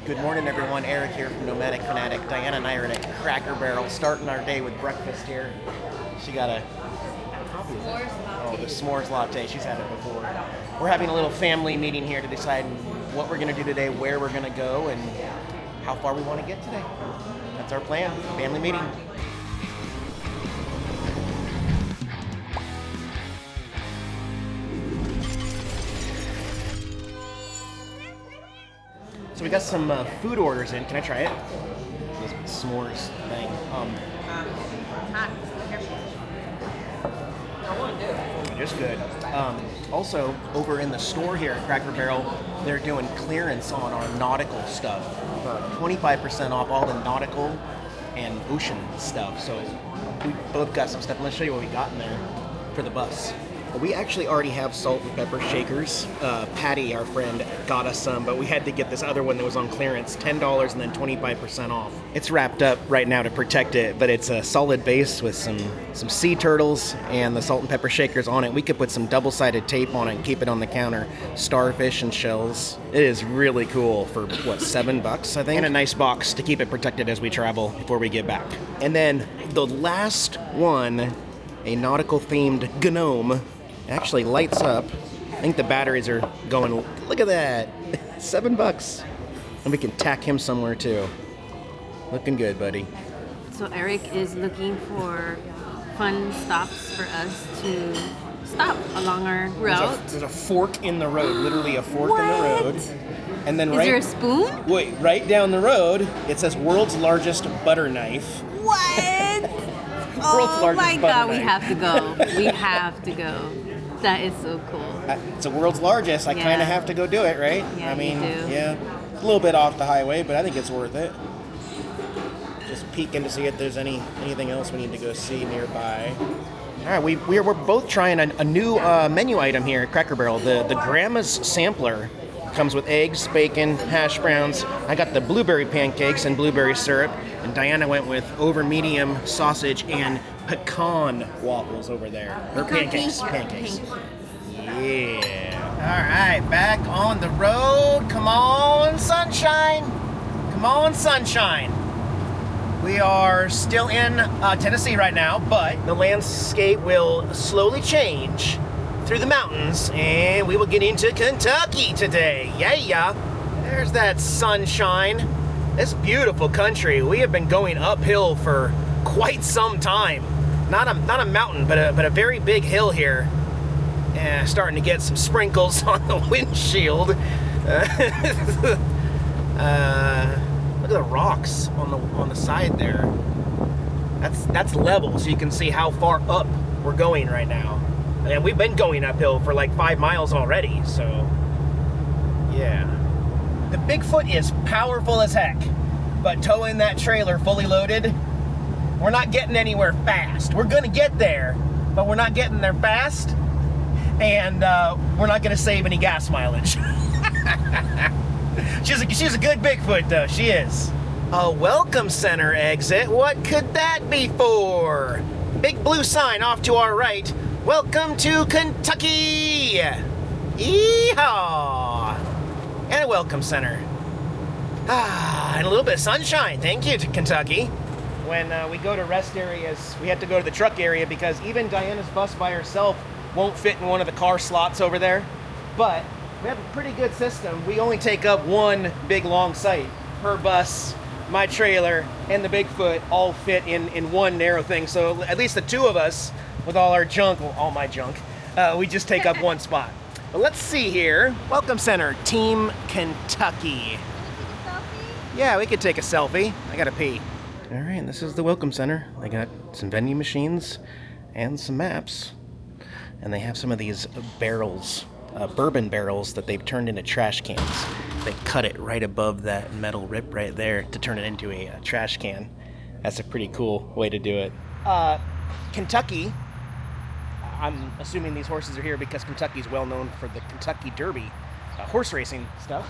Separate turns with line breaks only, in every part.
Good morning, everyone. Eric here from Nomadic Fanatic. Diana and I are at Cracker Barrel, starting our day with breakfast here. She got a the s'mores latte. She's had it before. We're having a little family meeting here to decide what we're going to do today, where we're going to go, and how far we want to get today. That's our plan. Family meeting. So we got some food orders in. Can I try it? This s'mores thing.
Hot. I want to do it.
Just good. Also, over in the store here at Cracker Barrel, they're doing clearance on our nautical stuff. 25% off all the nautical and ocean stuff. So we both got some stuff. Let's show you what we got in there for the bus. We actually already have salt and pepper shakers. Patty, our friend, got us some, but we had to get this other one that was on clearance, $10 and then 25% off. It's wrapped up right now to protect it, but it's a solid base with some sea turtles and the salt and pepper shakers on it. We could put some double-sided tape on it and keep it on the counter. Starfish and shells. It is really cool for, what, $7, I think? And a nice box to keep it protected as we travel before we get back. And then the last one, a nautical-themed gnome. It actually lights up. I think the batteries are going, look at that, $7. And we can tack him somewhere too. Looking good, buddy.
So Eric is looking for fun stops for us to stop along our route.
There's a fork in the road, literally a fork in the road. And then
Is there a spoon?
Wait, right down the road, it says world's largest butter knife.
What? Oh my God, we have to go. We have to go. That is so cool.
It's the world's largest. I kind of have to go do it, right?
Yeah,
I mean,
you do.
Yeah, a little bit off the highway, but I think it's worth it. Just peeking to see if there's anything else we need to go see nearby. All right, we're both trying a new menu item here at Cracker Barrel. The Grandma's Sampler comes with eggs, bacon, hash browns. I got the blueberry pancakes and blueberry syrup, and Diana went with over medium sausage and pecan waffles over there. Or pancakes. Yeah. All right, back on the road. Come on, sunshine. Come on, sunshine. We are still in Tennessee right now, but the landscape will slowly change through the mountains, and we will get into Kentucky today. Yeah. There's that sunshine. This beautiful country. We have been going uphill for quite some time. Not a mountain, but a very big hill here. Starting to get some sprinkles on the windshield. Look at the rocks on the side there. That's level, so you can see how far up we're going right now. And we've been going uphill for like 5 miles already, so yeah. The Bigfoot is powerful as heck, but towing that trailer fully loaded, we're not getting anywhere fast. We're gonna get there, but we're not getting there fast, and we're not gonna save any gas mileage. She's a good Bigfoot though, she is. A welcome center exit, what could that be for? Big blue sign off to our right. Welcome to Kentucky! Yeehaw! And a welcome center. And a little bit of sunshine. Thank you to Kentucky. When we go to rest areas, we have to go to the truck area because even Diana's bus by herself won't fit in one of the car slots over there. But we have a pretty good system. We only take up one big long site. Her bus, my trailer, and the Bigfoot all fit in one narrow thing. So at least the two of us, with all our junk, well, all my junk, we just take up one spot. But let's see here. Welcome Center, Team Kentucky. Yeah, we could take a selfie. I gotta pee. All right, this is the Welcome Center. They got some vending machines and some maps. And they have some of these barrels, bourbon barrels that they've turned into trash cans. They cut it right above that metal rip right there to turn it into a trash can. That's a pretty cool way to do it. Kentucky, I'm assuming these horses are here because Kentucky is well known for the Kentucky Derby, horse racing stuff.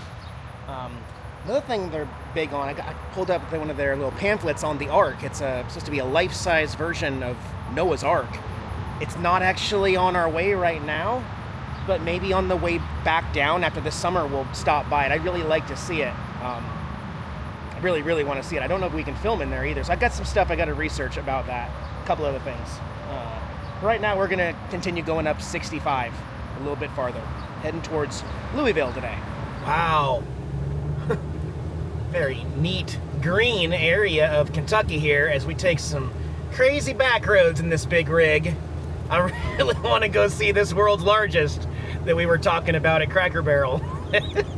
Another thing they're big on, I pulled up one of their little pamphlets on the Ark. It's supposed to be a life-size version of Noah's Ark. It's not actually on our way right now, but maybe on the way back down after the summer we'll stop by it. I'd really like to see it. I really, really want to see it. I don't know if we can film in there either. So I've got some stuff I got to research about that. A couple other things. Right now, we're going to continue going up 65 a little bit farther, heading towards Louisville today. Wow. Very neat green area of Kentucky here as we take some crazy back roads in this big rig. I really want to go see this world's largest that we were talking about at Cracker Barrel.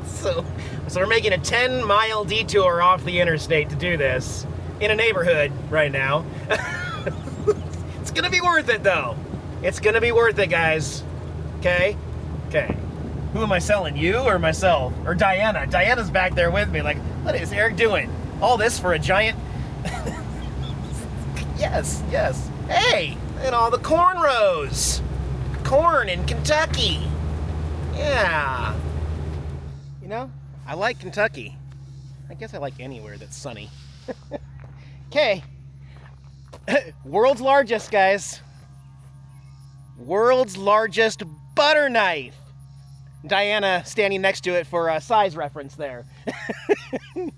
So we're making a 10-mile detour off the interstate to do this in a neighborhood right now. It's gonna be worth it though. It's gonna be worth it, guys. Okay? Okay. Who am I selling? You or myself? Or Diana? Diana's back there with me. Like, what is Eric doing? All this for a giant... Yes, yes. Hey! And all the cornrows. Corn in Kentucky. Yeah. You know, I like Kentucky. I guess I like anywhere that's sunny. Okay. World's largest, guys. World's largest butter knife. Diana standing next to it for a size reference there.
Did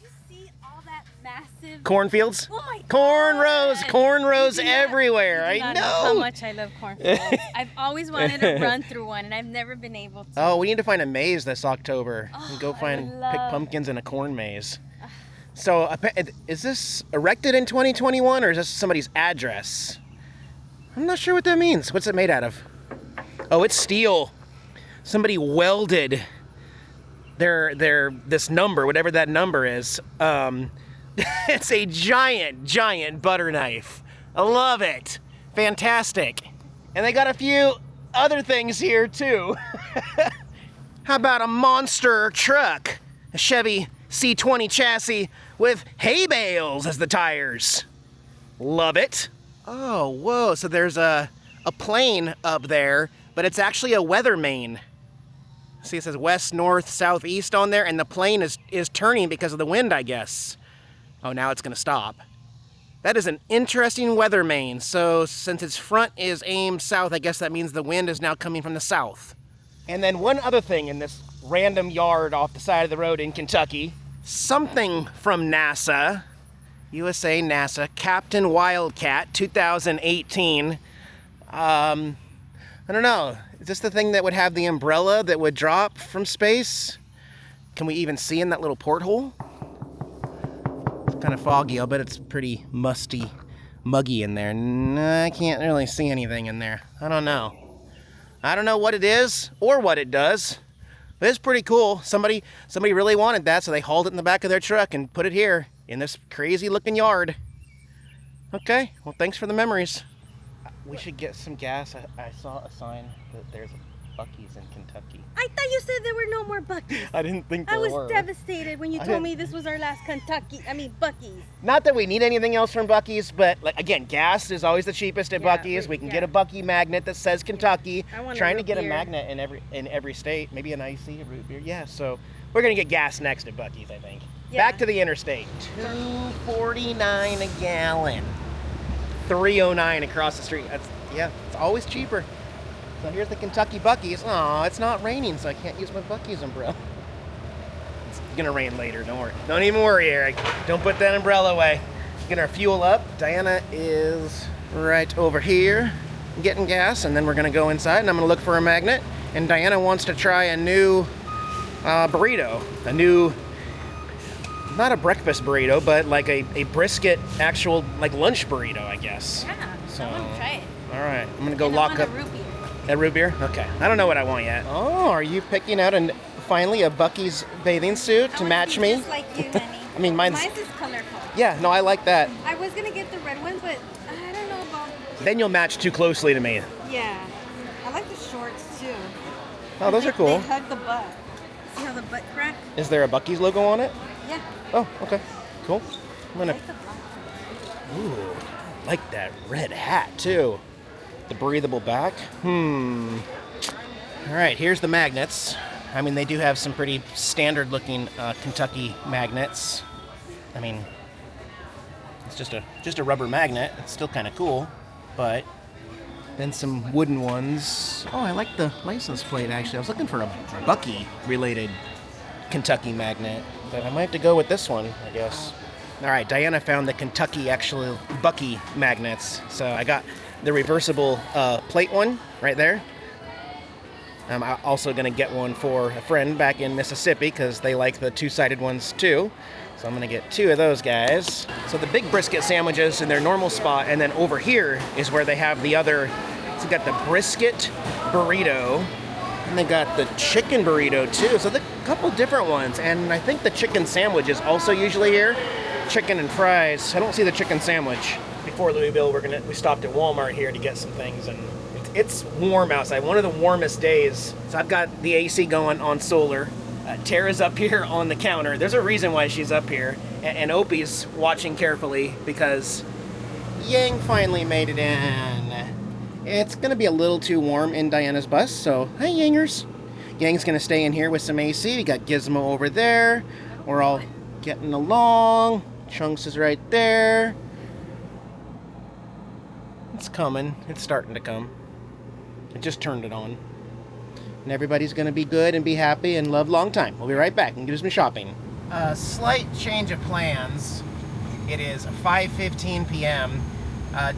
you see all that massive
cornfields?
Oh my
cornrows,
God.
cornrows everywhere.
I know how much I love cornfields. I've always wanted to run through one, and I've never been able to.
Oh, we need to find a maze this October and go
I would
pick pumpkins in a corn maze. So, is this erected in 2021 or is this somebody's address? I'm not sure what that means. What's it made out of? Oh, it's steel. Somebody welded this number, whatever that number is. It's a giant butter knife. I love it. Fantastic. And they got a few other things here too. How about a monster truck? A Chevy C20 chassis with hay bales as the tires. Love it. Oh, whoa, so there's a plane up there, but it's actually a weather vane. See, it says west, north, southeast on there, and the plane is turning because of the wind, I guess. Oh, now it's gonna stop. That is an interesting weather vane. So since its front is aimed south, I guess that means the wind is now coming from the south. And then one other thing in this random yard off the side of the road in Kentucky, something from NASA, USA NASA, Captain Wildcat 2018. I don't know. Is this the thing that would have the umbrella that would drop from space? Can we even see in that little porthole? It's kind of foggy. I'll bet it's pretty musty, muggy in there. I can't really see anything in there. I don't know. I don't know what it is or what it does. But it's pretty cool. Somebody really wanted that, so they hauled it in the back of their truck and put it here in this crazy looking yard. Okay, well, thanks for the memories. We should get some gas. I saw a sign that there's a Buc-ee's in Kentucky.
I thought you said there were no more Buc-ee's.
I didn't think there
were.
were.
I was devastated when you told me this was our last Buc-ee's.
Not that we need anything else from Buc-ee's, but like, again, gas is always the cheapest at Buc-ee's. We can get a Buc-ee magnet that says Kentucky. Trying to get a magnet in every state, maybe an icy, a root beer. Yeah, so we're gonna get gas next at Buc-ee's, I think. Yeah. Back to the interstate. $2.49 a gallon. $3.09 across the street. It's always cheaper. So here's the Kentucky Buc-ee's. Aw, it's not raining, so I can't use my Buc-ee's umbrella. It's gonna rain later, don't worry. Don't even worry, Eric. Don't put that umbrella away. Gonna fuel up. Diana is right over here getting gas, and then we're gonna go inside and I'm gonna look for a magnet. And Diana wants to try a new burrito. A new, not a breakfast burrito, but like a brisket actual like lunch burrito, I guess.
Yeah,
so,
I want to try it.
All right, I'm gonna go lock up.
A root beer.
A root beer? Okay. I don't know what I want yet. Oh, are you picking out finally a Buc-ee's bathing suit to match me?
Just like you, honey.
I mean, mine's
is colorful.
Yeah, no, I like that.
I was gonna get the red one, but I don't know about.
Then you'll match too closely to me.
Yeah, I like the shorts too.
Oh, those are cool.
They hug the butt. See how the butt crack?
Is there a Buc-ee's logo on it?
Yeah.
Oh, okay. Cool. I'm gonna.
I like the black.
Ooh, I like that red hat too. The breathable back. All right, here's the magnets. I mean, they do have some pretty standard looking Kentucky magnets. I mean, it's just a rubber magnet. It's still kind of cool, but then some wooden ones. Oh, I like the license plate actually. I was looking for a Buc-ee related Kentucky magnet, but I might have to go with this one, I guess. All right, Diana found the Kentucky, actually, Bucky magnets. So I got the reversible plate one right there. I'm also going to get one for a friend back in Mississippi because they like the two-sided ones too. So I'm going to get 2 of those guys. So the big brisket sandwiches in their normal spot, and then over here is where they have the other. So got the brisket burrito, and they got the chicken burrito too. So a couple different ones, and I think the chicken sandwich is also usually here. Chicken and fries. I don't see the chicken sandwich. Before Louisville, we stopped at Walmart here to get some things, and it's warm outside. One of the warmest days. So I've got the AC going on solar. Tara's up here on the counter. There's a reason why she's up here, and Opie's watching carefully because Yang finally made it in. It's gonna be a little too warm in Diana's bus, so hey Yangers. Yang's gonna stay in here with some AC. We got Gizmo over there. We're all getting along. Chunks is right there. It's coming. It's starting to come. I just turned it on. And everybody's going to be good and be happy and love long time. We'll be right back and do some shopping. Slight change of plans. It is 5:15 p.m.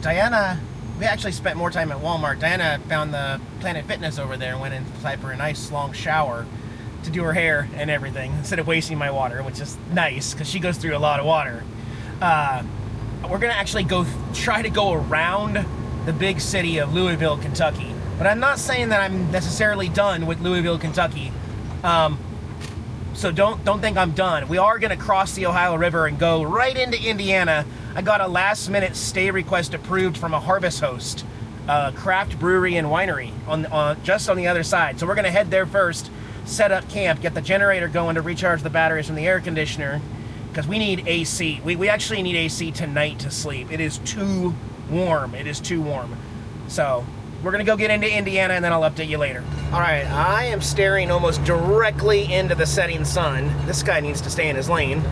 Diana, we actually spent more time at Walmart. Diana found the Planet Fitness over there and went inside for a nice long shower to do her hair and everything instead of wasting my water, which is nice because she goes through a lot of water. We're gonna actually try to go around the big city of Louisville, Kentucky. But I'm not saying that I'm necessarily done with Louisville, Kentucky. So don't think I'm done. We are gonna cross the Ohio River and go right into Indiana. I got a last minute stay request approved from a Harvest Host, craft brewery and winery just on the other side. So we're gonna head there first, set up camp, get the generator going to recharge the batteries from the air conditioner, because we need AC. We actually need AC tonight to sleep. It is too warm. It is too warm. So we're gonna go get into Indiana and then I'll update you later. All right, I am staring almost directly into the setting sun. This guy needs to stay in his lane.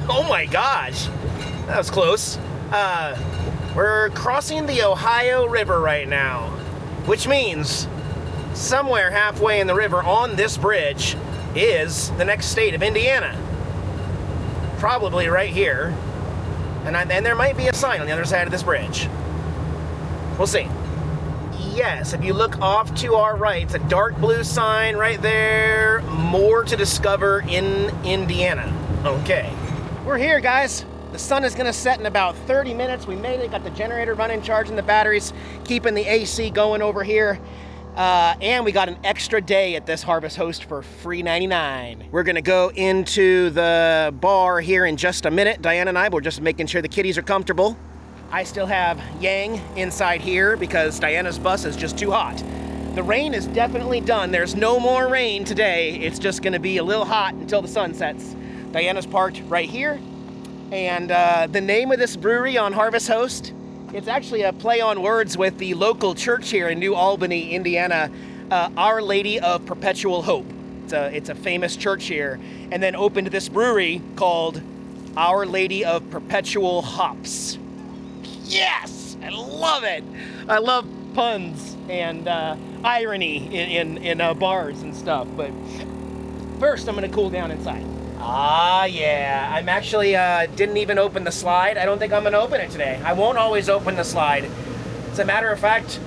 Oh my gosh, that was close. We're crossing the Ohio River right now, which means somewhere halfway in the river on this bridge is the next state of Indiana. Probably right here. And there might be a sign on the other side of this bridge. We'll see. Yes, if you look off to our right, it's a dark blue sign right there. More to discover in Indiana. Okay. We're here, guys. The sun is gonna set in about 30 minutes. We made it, got the generator running, charging the batteries, keeping the AC going over here. And we got an extra day at this Harvest Host for free 99. We're gonna go into the bar here in just a minute. Diana and I, we're just making sure the kiddies are comfortable. I still have Yang inside here because Diana's bus is just too hot. The rain is definitely done. There's no more rain today. It's just gonna be a little hot until the sun sets. Diana's parked right here. And the name of this brewery on Harvest Host, it's actually a play on words with the local church here in New Albany, Indiana, Our Lady of Perpetual Hope. It's a famous church here. And then opened this brewery called Our Lady of Perpetual Hops. Yes! I love it! I love puns and irony in bars and stuff. But first, I'm gonna cool down inside. Ah, yeah. I'm actually, didn't even open the slide. I don't think I'm gonna open it today. I won't always open the slide. As a matter of fact,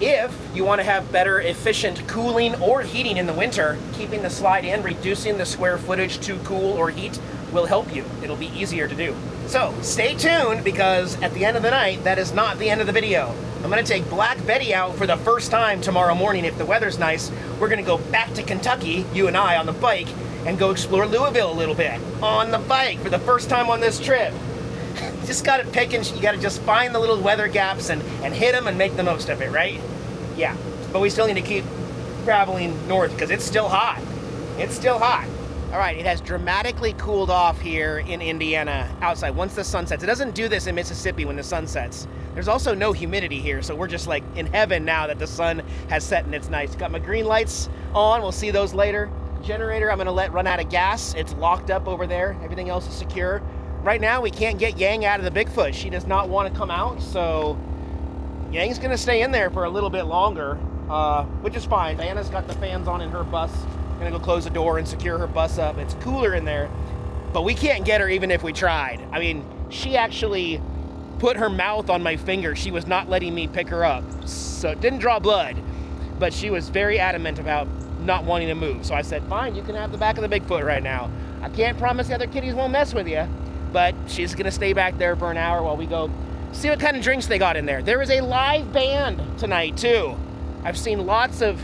if you want to have better efficient cooling or heating in the winter, keeping the slide in, reducing the square footage to cool or heat will help you. It'll be easier to do. So stay tuned, because at the end of the night, that is not the end of the video. I'm gonna take Black Betty out for the first time tomorrow morning. If the weather's nice, we're gonna go back to Kentucky, you and I, on the bike, and go explore Louisville a little bit on the bike for the first time on this trip. You just gotta pick and you gotta just find the little weather gaps and hit them and make the most of it, right? Yeah, but we still need to keep traveling north because it's still hot. It's still hot. All right, it has dramatically cooled off here in Indiana outside once the sun sets. It doesn't do this in Mississippi when the sun sets. There's also no humidity here, so we're just like in heaven now that the sun has set and it's nice. Got my green lights on, we'll see those later. Generator, I'm gonna let run out of gas. It's locked up over there. Everything else is secure. Right now, we can't get Yang out of the Bigfoot. She does not want to come out, so Yang's gonna stay in there for a little bit longer, which is fine. Diana's got the fans on in her bus. Gonna go close the door and secure her bus up. It's cooler in there. but we can't get her even if we tried. I mean, she actually put her mouth on my finger. She was not letting me pick her up. So it didn't draw blood, but she was very adamant about not wanting to move. So I said, fine, you can have the back of the Bigfoot right now. I can't promise the other kitties won't mess with you, but she's gonna stay back there for an hour while we go see what kind of drinks they got in there. There is a live band tonight too. I've seen lots of,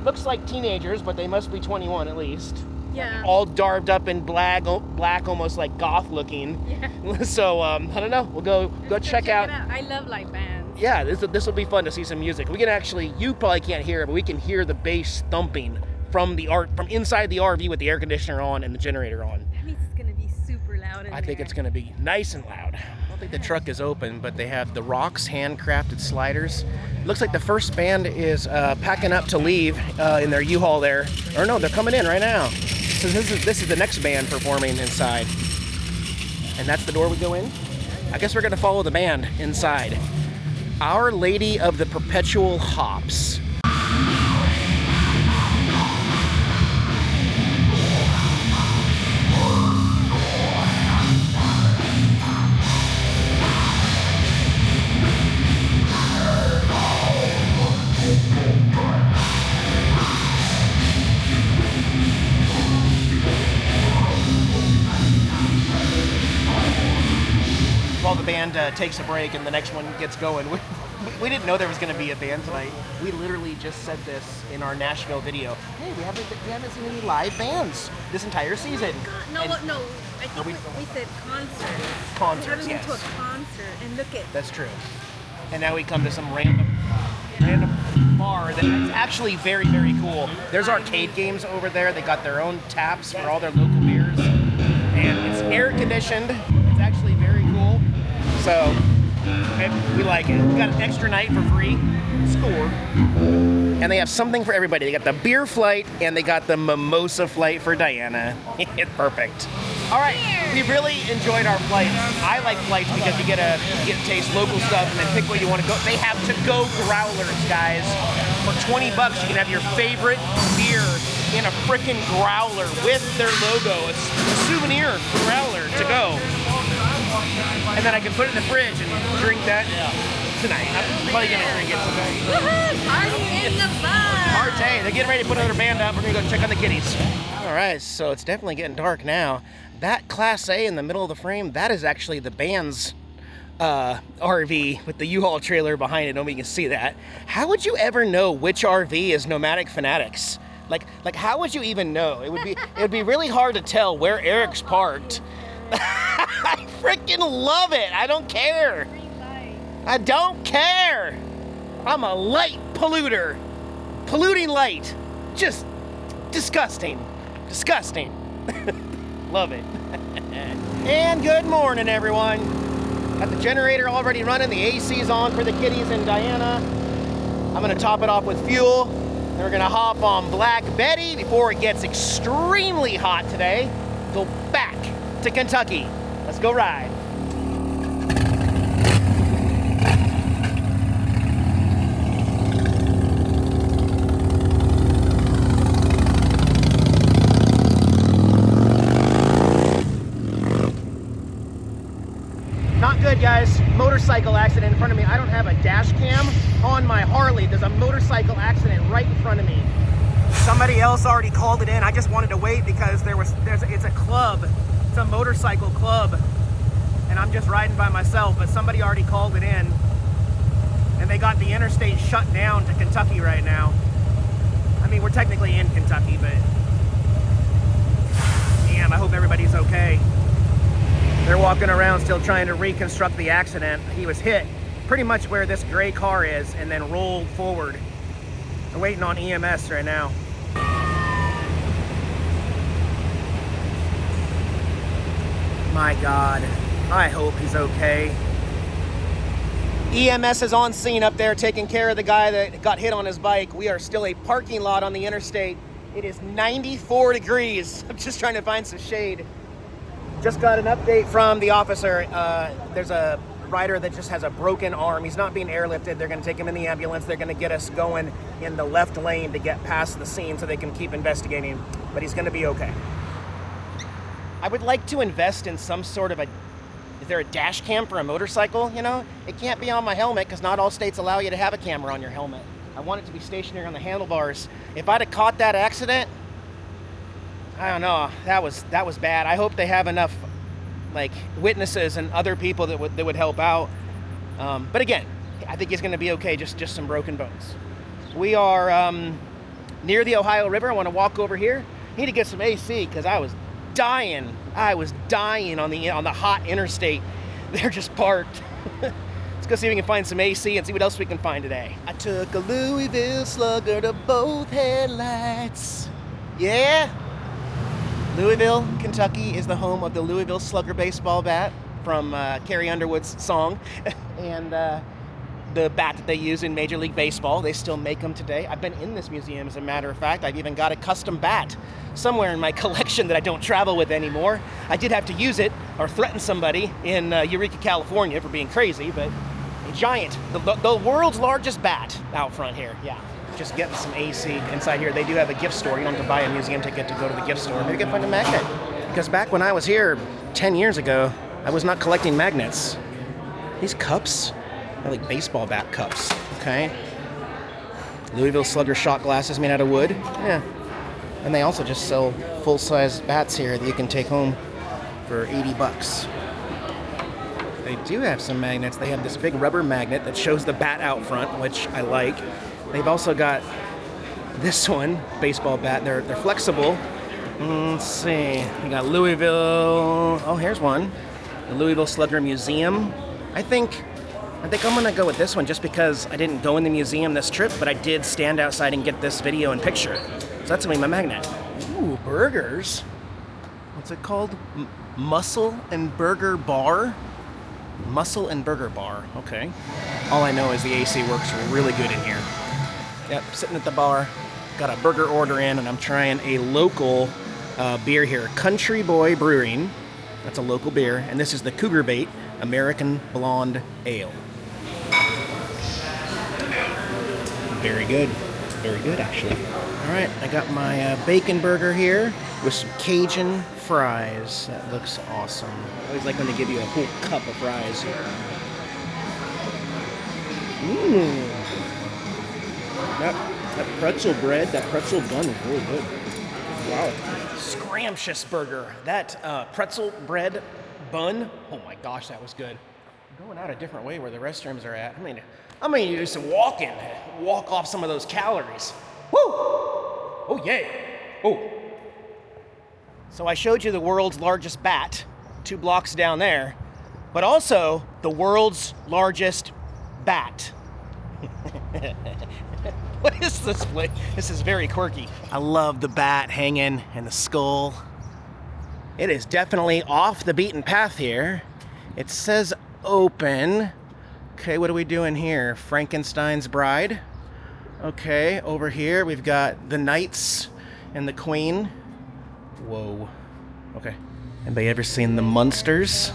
looks like teenagers, but they must be 21 at least.
Yeah.
All darbed up in black, almost like goth looking.
Yeah.
So I don't know. We'll go check out.
I love live bands.
Yeah, this will be fun to see some music. We can actually, you probably can't hear it, but we can hear the bass thumping from inside the RV with the air conditioner on and the generator on.
That means it's gonna be super loud in
I think it's gonna be nice and loud. I don't think the truck is open, but they have the Rocks handcrafted sliders. Looks like the first band is packing up to leave in their U-Haul there. Or no, they're coming in right now. So this is the next band performing inside. And that's the door we go in. I guess we're gonna follow the band inside. Our Lady of the Perpetual Hops. While the band takes a break and the next one gets going. We didn't know there was going to be a band tonight. We literally just said this in our Nashville video. Hey, we haven't seen any live bands this entire season.
No, I think we said concert.
Concerts,
We haven't
yes.
been to a concert, and look at.
That's true. And now we come to some random bar that's actually very, very cool. There's arcade games over there. They got their own taps for all their local beers. And it's air conditioned. It's actually very cool. So we like it. We got an extra night for free. Score. And they have something for everybody. They got the beer flight and they got the mimosa flight for Diana. It's perfect. All right, we really enjoyed our flights. I like flights because you get to taste local stuff and then pick where you want to go. They have to-go growlers, guys. For $20, you can have your favorite beer in a frickin' growler with their logo, a souvenir growler to go. And then I can put it in the fridge and drink that tonight. I'm probably gonna drink it tonight.
Woohoo! Party in the bus!
Party! They're getting ready to put another band up. We're gonna go check on the kitties. All right, so it's definitely getting dark now. That Class A in the middle of the frame, that is actually the band's RV with the U-Haul trailer behind it. Nobody can see that. How would you ever know which RV is Nomadic Fanatics? Like how would you even know? It would be really hard to tell where Eric's parked. I freaking love it. I don't care. I don't care. I'm a light polluter. Polluting light. Just disgusting. Disgusting. Love it. And good morning, everyone. Got the generator already running. The AC's on for the kitties and Diana. I'm gonna top it off with fuel. Then we're gonna hop on Black Betty before it gets extremely hot today. Go back to Kentucky. Let's go ride. Not good, guys. Motorcycle accident in front of me. I don't have a dash cam on my Harley. There's a motorcycle accident right in front of me. Somebody else already called it in. I just wanted to wait because it's a club. It's a motorcycle club. And I'm just riding by myself, but somebody already called it in. And they got the interstate shut down to Kentucky right now. I mean, we're technically in Kentucky, but damn, I hope everybody's okay. They're walking around still trying to reconstruct the accident. He was hit pretty much where this gray car is and then rolled forward. They're waiting on EMS right now. My God, I hope he's okay. EMS is on scene up there taking care of the guy that got hit on his bike. We are still a parking lot on the interstate. It is 94 degrees. I'm just trying to find some shade. Just got an update from the officer. There's a rider that just has a broken arm. He's not being airlifted. They're going to take him in the ambulance. They're going to get us going in the left lane to get past the scene so they can keep investigating. But he's going to be okay. I would like to invest in some sort of is there a dash cam for a motorcycle, you know? It can't be on my helmet because not all states allow you to have a camera on your helmet. I want it to be stationary on the handlebars. If I'd have caught that accident, I don't know, that was bad. I hope they have enough like witnesses and other people that would help out. But again, I think he's gonna be okay, just some broken bones. We are near the Ohio River. I wanna walk over here. Need to get some AC because I was dying on the hot interstate. They're just parked. Let's go see if we can find some AC and see what else we can find today. I took a Louisville Slugger to both headlights. Yeah. Louisville, Kentucky is the home of the Louisville Slugger baseball bat from Carrie Underwood's song. And the bat that they use in Major League Baseball, they still make them today. I've been in this museum, as a matter of fact. I've even got a custom bat somewhere in my collection that I don't travel with anymore. I did have to use it or threaten somebody in Eureka, California for being crazy, but a giant, the world's largest bat out front here, yeah. Just getting some AC inside here. They do have a gift store. You don't have to buy a museum ticket to go to the gift store. Maybe you can find a magnet. Because back when I was here 10 years ago, I was not collecting magnets. These cups are like baseball bat cups, okay? Louisville Slugger shot glasses made out of wood. Yeah. And they also just sell full-size bats here that you can take home for $80. They do have some magnets. They have this big rubber magnet that shows the bat out front, which I like. They've also got this one, baseball bat. They're flexible. Let's see. You got Louisville. Oh, here's one. The Louisville Slugger Museum. I think I'm gonna go with this one just because I didn't go in the museum this trip, but I did stand outside and get this video and picture. So that's gonna be my magnet. Ooh, burgers. What's it called? Muscle and Burger Bar? Muscle and Burger Bar, okay. All I know is the AC works really good in here. Yep, sitting at the bar, got a burger order in, and I'm trying a local beer here, Country Boy Brewing. That's a local beer, and this is the Cougar Bait American Blonde Ale. Very good actually. All right, I got my bacon burger here with some Cajun fries. That looks awesome. I always like when they give you a whole cup of fries. Mmm. That pretzel bread, that pretzel bun is really good. Wow. Scrumptious burger. That pretzel bread bun, oh my gosh, that was good. I'm going out a different way where the restrooms are at. I'm gonna do some walking, walk off some of those calories. Woo! Oh, yay. Oh. So I showed you the world's largest bat, 2 blocks down there, but also the world's largest bat. What is this place? This is very quirky. I love the bat hanging and the skull. It is definitely off the beaten path here. It says open. Okay, what are we doing here? Frankenstein's Bride. Okay, over here we've got the Knights and the Queen. Whoa. Okay. Anybody ever seen the Munsters?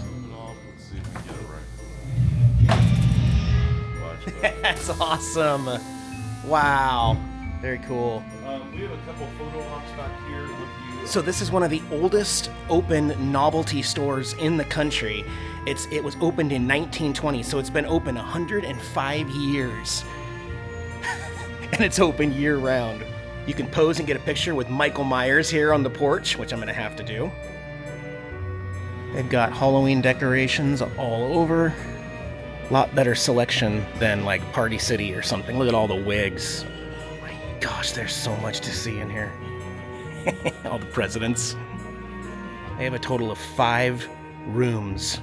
That's awesome. Wow. Very cool.
We have a couple photo ops back here with you.
So this is one of the oldest open novelty stores in the country. It was opened in 1920, so it's been open 105 years. And it's open year-round. You can pose and get a picture with Michael Myers here on the porch, which I'm gonna have to do. They've got Halloween decorations all over. A lot better selection than like Party City or something. Look at all the wigs. Oh my gosh, there's so much to see in here. All the presidents. They have a total of 5 rooms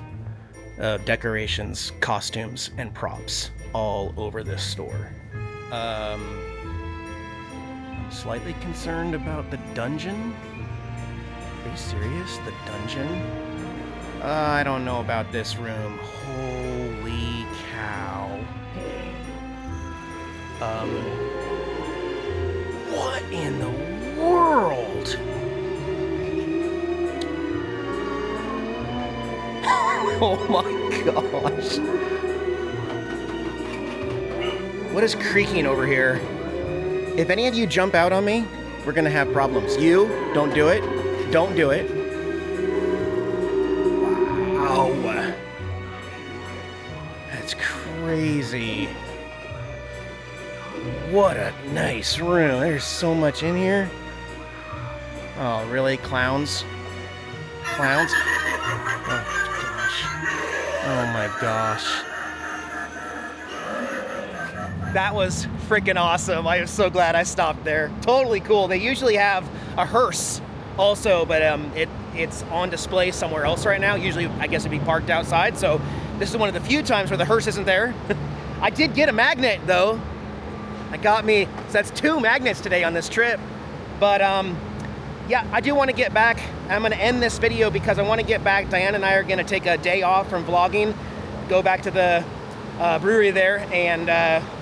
of decorations, costumes, and props all over this store. I'm slightly concerned about the dungeon. Are you serious? The dungeon? I don't know about this room. Holy cow. What in the world? Oh my gosh. What is creaking over here? If any of you jump out on me, we're gonna have problems. You, don't do it. Don't do it. crazy. What a nice room. There's so much in here. Oh, really? Clowns? Clowns? Oh, gosh. Oh, my gosh. That was freaking awesome. I am so glad I stopped there. Totally cool. They usually have a hearse also, but it's on display somewhere else right now. Usually, I guess it'd be parked outside. So this is one of the few times where the hearse isn't there. I did get a magnet though. I got me, so that's 2 magnets today on this trip. But yeah, I do want to get back. I'm going to end this video because I want to get back. Diane and I are going to take a day off from vlogging, go back to the brewery there, and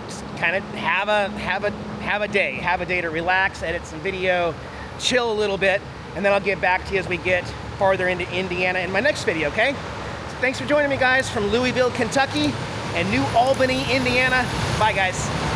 just kind of have a day to relax, edit some video, chill a little bit, and then I'll get back to you as we get farther into Indiana in my next video, okay? So thanks for joining me, guys, from Louisville, Kentucky, and New Albany, Indiana. Bye, guys.